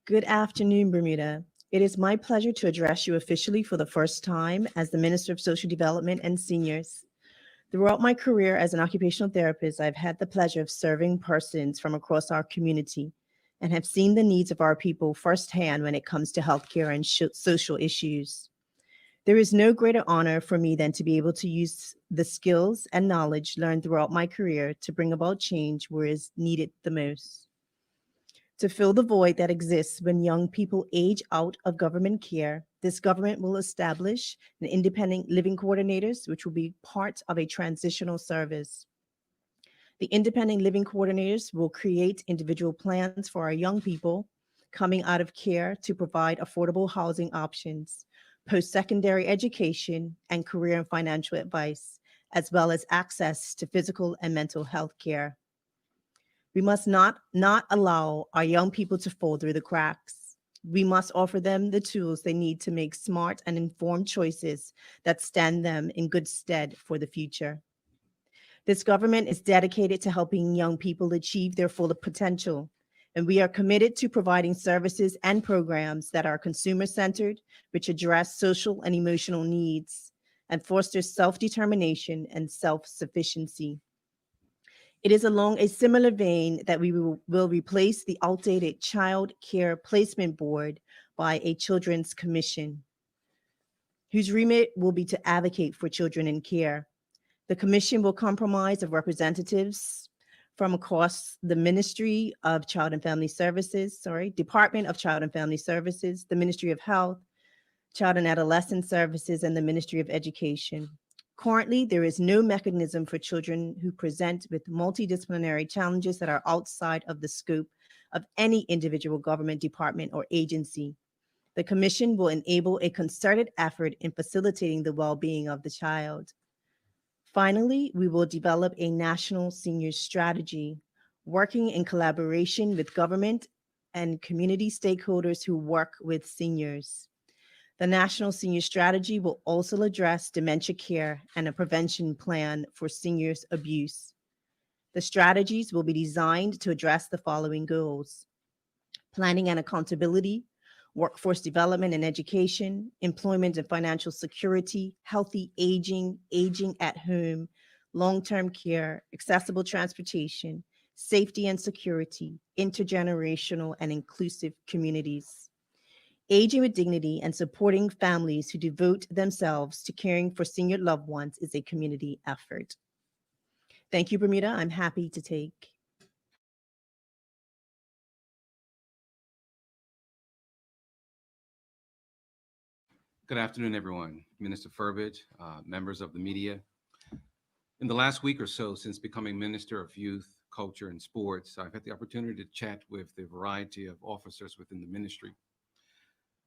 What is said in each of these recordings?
Good afternoon, Bermuda. It is my pleasure to address you officially for the first time as the Minister of Social Development and Seniors. Throughout my career as an occupational therapist, I've had the pleasure of serving persons from across our community and have seen the needs of our people firsthand when it comes to healthcare and social issues. There is no greater honor for me than to be able to use the skills and knowledge learned throughout my career to bring about change where it is needed the most. To fill the void that exists when young people age out of government care, this government will establish an independent living coordinators, which will be part of a transitional service. The independent living coordinators will create individual plans for our young people coming out of care to provide affordable housing options, post-secondary education, and career and financial advice, as well as access to physical and mental health care. We must not allow our young people to fall through the cracks. We must offer them the tools they need to make smart and informed choices that stand them in good stead for the future. This government is dedicated to helping young people achieve their full potential, and we are committed to providing services and programs that are consumer-centered, which address social and emotional needs, and foster self-determination and self-sufficiency. It is along a similar vein that we will replace the outdated Child Care Placement Board by a Children's Commission, whose remit will be to advocate for children in care. The commission will comprise of representatives from across the Ministry of Child and Family Services, Department of Child and Family Services, the Ministry of Health, Child and Adolescent Services, and the Ministry of Education. Currently, there is no mechanism for children who present with multidisciplinary challenges that are outside of the scope of any individual government department or agency. The Commission will enable a concerted effort in facilitating the well-being of the child. Finally, we will develop a national senior strategy, working in collaboration with government and community stakeholders who work with seniors. The National Senior Strategy will also address dementia care and a prevention plan for seniors' abuse. The strategies will be designed to address the following goals: planning and accountability, workforce development and education, employment and financial security, healthy aging, aging at home, long-term care, accessible transportation, safety and security, intergenerational and inclusive communities. Aging with dignity and supporting families who devote themselves to caring for senior loved ones is a community effort. Thank you, Bermuda. I'm happy to take. Good afternoon, everyone. Minister Furbert, members of the media. In the last week or so since becoming Minister of Youth, Culture, and Sports, I've had the opportunity to chat with a variety of officers within the ministry.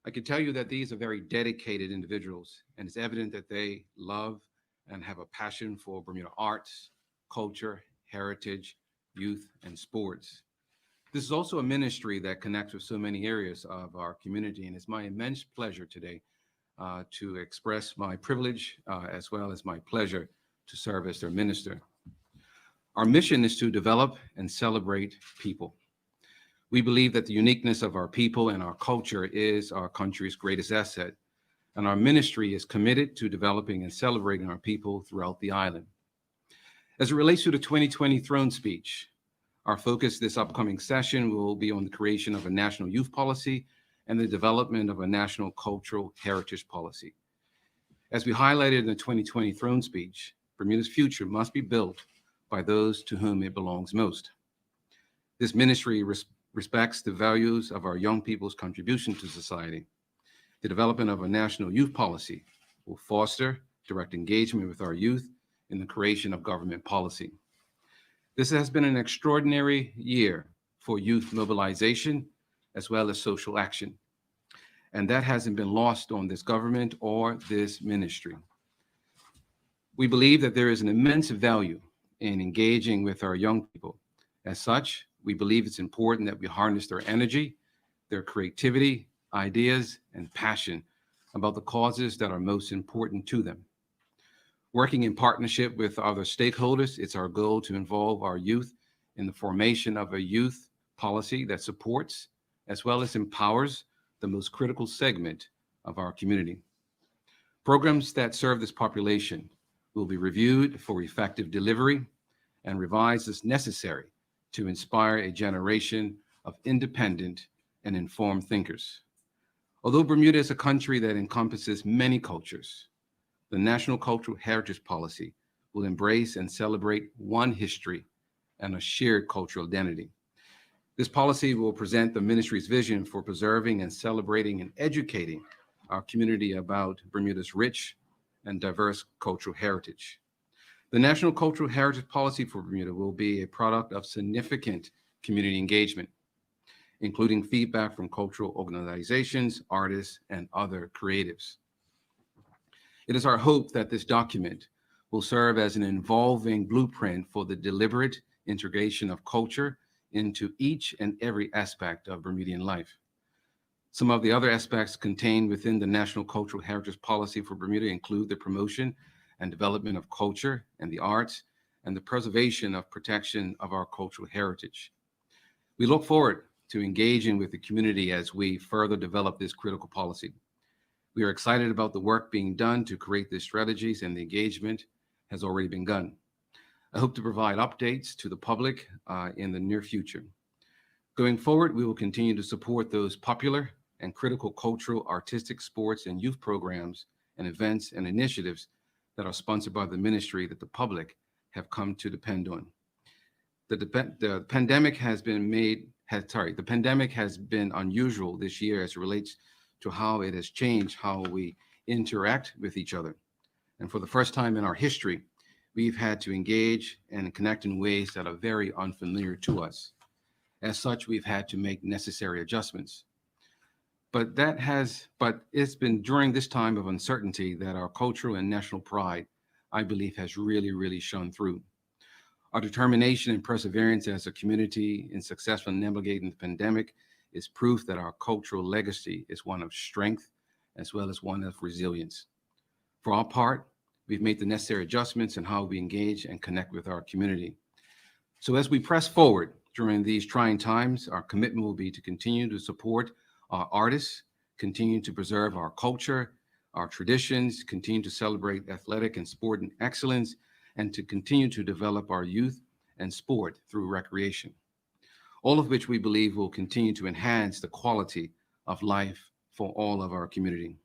I can tell you that these are very dedicated individuals, and it's evident that they love and have a passion for Bermuda arts, culture, heritage, youth, and sports. This is also a ministry that connects with so many areas of our community, and it's my immense pleasure today to express my privilege as well as my pleasure to serve as their minister. Our mission is to develop and celebrate people. We believe that the uniqueness of our people and our culture is our country's greatest asset, and our ministry is committed to developing and celebrating our people throughout the island. As it relates to the 2020 throne speech, our focus this upcoming session will be on the creation of a national youth policy and the development of a national cultural heritage policy. As we highlighted in the 2020 throne speech, Bermuda's future must be built by those to whom it belongs most. This ministry respects the values of our young people's contribution to society. The development of a national youth policy will foster direct engagement with our youth in the creation of government policy. This has been an extraordinary year for youth mobilization as well as social action, and that hasn't been lost on this government or this ministry. We believe that there is an immense value in engaging with our young people. As such, we believe it's important that we harness their energy, their creativity, ideas, and passion about the causes that are most important to them. Working in partnership with other stakeholders, it's our goal to involve our youth in the formation of a youth policy that supports, as well as empowers the most critical segment of our community. Programs that serve this population will be reviewed for effective delivery and revised as necessary to inspire a generation of independent and informed thinkers. Although Bermuda is a country that encompasses many cultures, the National Cultural Heritage Policy will embrace and celebrate one history and a shared cultural identity. This policy will present the ministry's vision for preserving and celebrating and educating our community about Bermuda's rich and diverse cultural heritage. The National Cultural Heritage Policy for Bermuda will be a product of significant community engagement, including feedback from cultural organizations, artists, and other creatives. It is our hope that this document will serve as an evolving blueprint for the deliberate integration of culture into each and every aspect of Bermudian life. Some of the other aspects contained within the National Cultural Heritage Policy for Bermuda include the promotion and development of culture and the arts, and the preservation of protection of our cultural heritage. We look forward to engaging with the community as we further develop this critical policy. We are excited about the work being done to create these strategies, and the engagement has already begun. I hope to provide updates to the public in the near future. Going forward, we will continue to support those popular and critical cultural, artistic, sports, and youth programs and events and initiatives that are sponsored by the ministry that the public have come to depend on. The pandemic has been unusual this year as it relates to how it has changed how we interact with each other. And for the first time in our history, we've had to engage and connect in ways that are very unfamiliar to us. As such, we've had to make necessary adjustments. But it's been during this time of uncertainty that our cultural and national pride, I believe, has really shone through. Our determination and perseverance as a community in successfully navigating the pandemic is proof that our cultural legacy is one of strength as well as one of resilience. For our part, we've made the necessary adjustments in how we engage and connect with our community. So as we press forward during these trying times, our commitment will be to continue to support our artists, continue to preserve our culture, our traditions, continue to celebrate athletic and sporting excellence, and to continue to develop our youth and sport through recreation, all of which we believe will continue to enhance the quality of life for all of our community.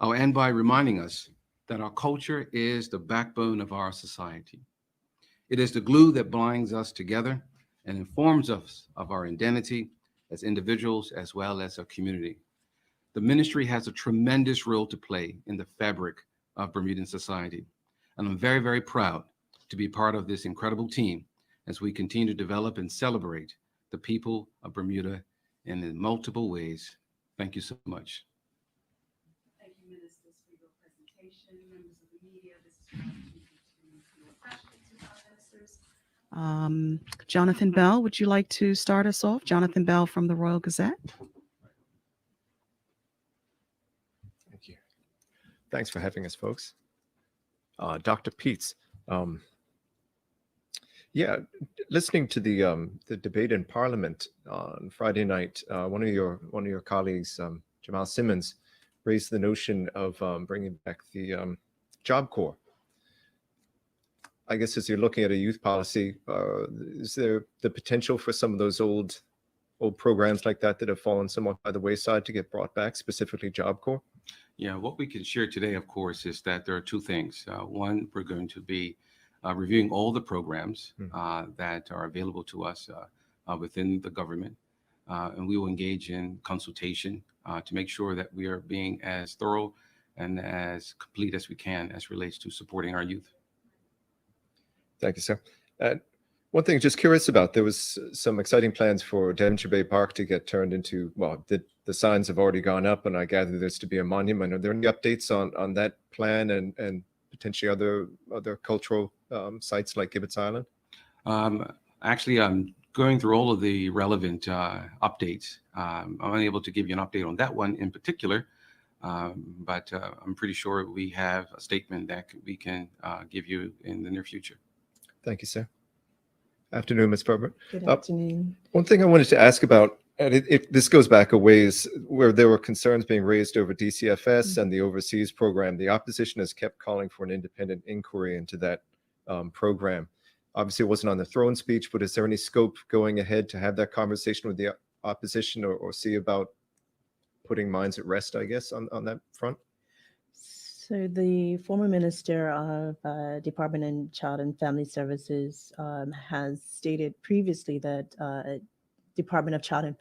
I'll end by reminding us that our culture is the backbone of our society. It is the glue that binds us together and informs us of our identity as individuals as well as a community. The ministry has a tremendous role to play in the fabric of Bermudan society. And I'm very proud to be part of this incredible team as we continue to develop and celebrate the people of Bermuda in multiple ways. Thank you so much. Thank you, ministers, for your presentation. Members of the media, this is your opportunity to your questions to our ministers. Jonathan Bell, would you like to start us off? Jonathan Bell from the Royal Gazette. Thank you. Thanks for having us, folks. Dr. Peets, listening to the debate in Parliament on Friday night, one of your colleagues, Jamal Simmons, raised the notion of bringing back the Job Corps. I guess as you're looking at a youth policy, is there the potential for some of those old programs like that have fallen somewhat by the wayside to get brought back, specifically Job Corps? Yeah, what we can share today, of course, is that there are two things. One, we're going to be reviewing all the programs that are available to us within the government, and we will engage in consultation to make sure that we are being as thorough and as complete as we can as relates to supporting our youth. Thank you, sir. One thing, just curious about, there was some exciting plans for Devonshire Bay Park to get turned into, well, the signs have already gone up, and I gather there's to be a monument. Are there any updates on that plan and potentially other cultural sites like Gibbets Island? Actually, I'm going through all of the relevant updates. I'm unable to give you an update on that one in particular, but I'm pretty sure we have a statement that we can give you in the near future. Thank you, sir. Afternoon, Ms. Furbert. Good afternoon. One thing I wanted to ask about, And this goes back a ways where there were concerns being raised over DCFS and the overseas program. The opposition has kept calling for an independent inquiry into that program. Obviously, it wasn't on the throne speech, but is there any scope going ahead to have that conversation with the opposition or see about putting minds at rest, I guess, on that front? So the former Minister of Department of Child and Family Services has stated previously that Department of Child and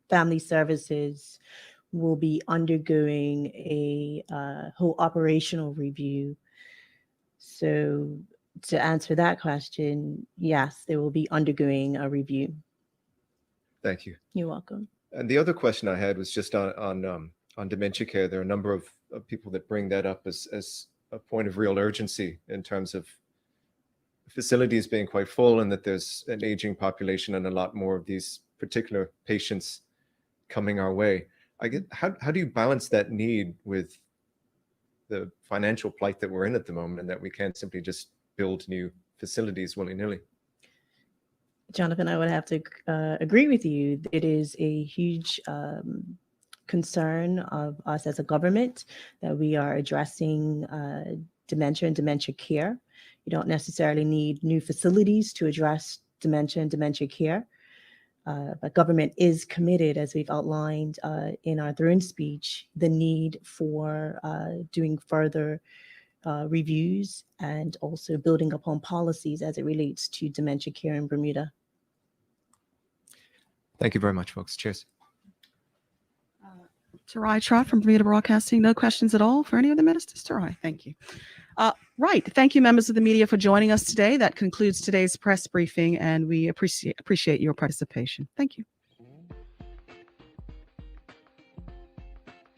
Family Services will be undergoing a whole operational review. So to answer that question, yes, they will be undergoing a review. Thank you. You're welcome. And the other question I had was just on dementia care. There are a number of people that bring that up as a point of real urgency in terms of facilities being quite full and that there's an aging population and a lot more of these particular patients coming our way. How do you balance that need with the financial plight that we're in at the moment and that we can't simply just build new facilities willy-nilly? Jonathan, I would have to agree with you. It is a huge concern of us as a government that we are addressing dementia and dementia care. You don't necessarily need new facilities to address dementia and dementia care. But government is committed, as we've outlined in our throne speech, the need for doing further reviews and also building upon policies as it relates to dementia care in Bermuda. Thank you very much, folks. Cheers. Tinee Furbert from Bermuda Broadcasting. No questions at all for any of the ministers? Tinee, thank you. Right. Thank you, members of the media, for joining us today. That concludes today's press briefing, and we appreciate your participation. Thank you.